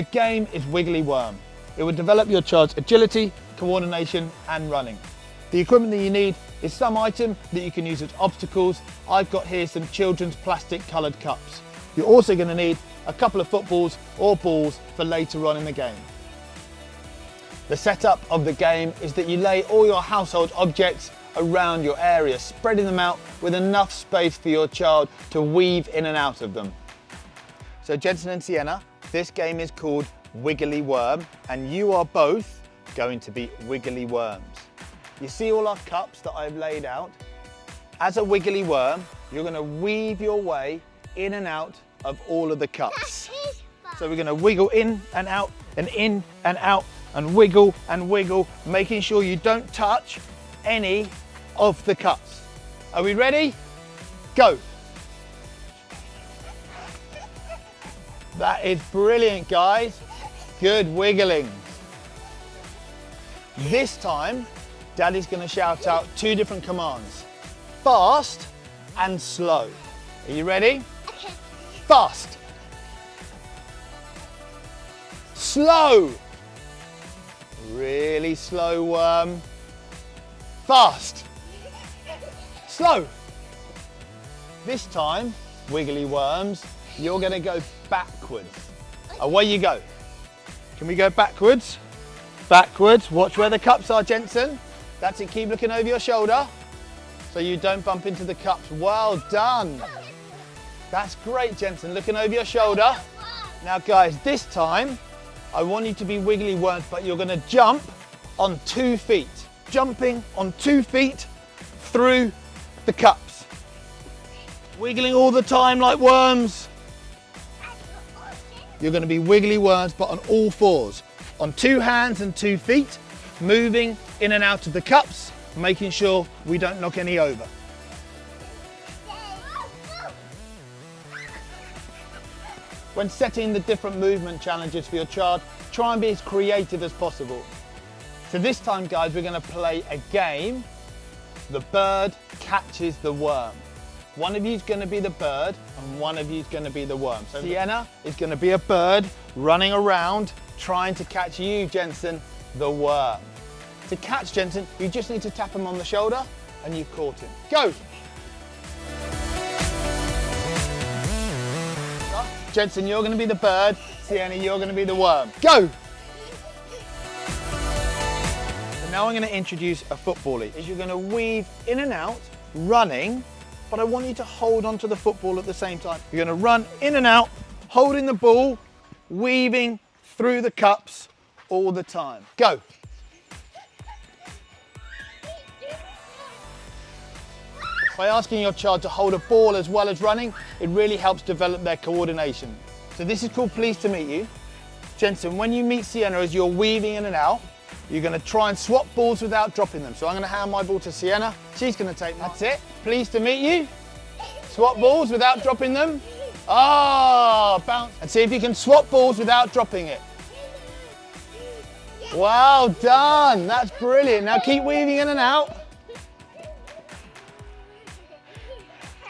The game is Wiggly Worm. It will develop your child's agility, coordination and running. The equipment that you need is some item that you can use as obstacles. I've got here some children's plastic coloured cups. You're also going to need a couple of footballs or balls for later on in the game. The setup of the game is that you lay all your household objects around your area, spreading them out with enough space for your child to weave in and out of them. So Jensen and Sienna, this game is called Wiggly Worm, and you are both going to be Wiggly Worms. You see all our cups that I've laid out? As a Wiggly Worm, you're going to weave your way in and out of all of the cups. So we're going to wiggle in and out and wiggle, making sure you don't touch any of the cups. Are we ready? Go. That is brilliant, guys. Good wiggling. This time, Daddy's going to shout out two different commands. Fast and slow. Are you ready? Okay. Fast. Slow. Really slow worm. Fast. Slow. This time, Wiggly Worms, you're going to go backwards. Away you go. Can we go backwards? Backwards. Watch where the cups are, Jensen. That's it. Keep looking over your shoulder so you don't bump into the cups. Well done. That's great, Jensen. Looking over your shoulder. Now, guys, this time, I want you to be Wiggly Worms, but you're going to jump on 2 feet. Jumping on 2 feet through the cups. Wiggling all the time like worms. You're going to be Wiggly Worms, but on all fours. On 2 hands and 2 feet, moving in and out of the cups, making sure we don't knock any over. When setting the different movement challenges for your child, try and be as creative as possible. So this time, guys, we're going to play a game. The bird catches the worm. One of you is going to be the bird and one of you is going to be the worm. So Sienna is going to be a bird running around trying to catch you, Jensen, the worm. To catch Jensen, you just need to tap him on the shoulder and you've caught him. Go! Jensen, you're going to be the bird. Sienna, you're going to be the worm. Go! So now I'm going to introduce a footballer. You're going to weave in and out, running, but I want you to hold onto the football at the same time. You're going to run in and out, holding the ball, weaving through the cups all the time. Go! By asking your child to hold a ball as well as running, it really helps develop their coordination. So this is called Pleased to Meet You. Jensen, when you meet Sienna as you're weaving in and out, you're going to try and swap balls without dropping them. So I'm going to hand my ball to Sienna. She's going to take mine. That's it. Pleased to meet you. Swap balls without dropping them. Ah, bounce. And see if you can swap balls without dropping it. Well done. That's brilliant. Now keep weaving in and out.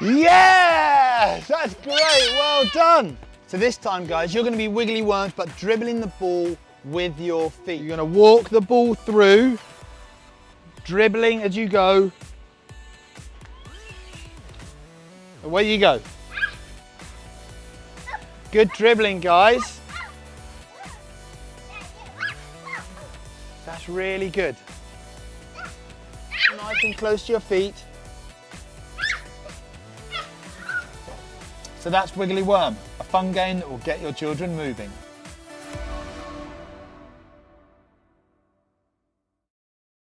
Yes, that's great, well done. So this time, guys, you're going to be Wiggly Worms, but dribbling the ball with your feet. You're going to walk the ball through, dribbling as you go. Away you go. Good dribbling, guys. That's really good. Nice and close to your feet. So that's Wiggly Worm, a fun game that will get your children moving.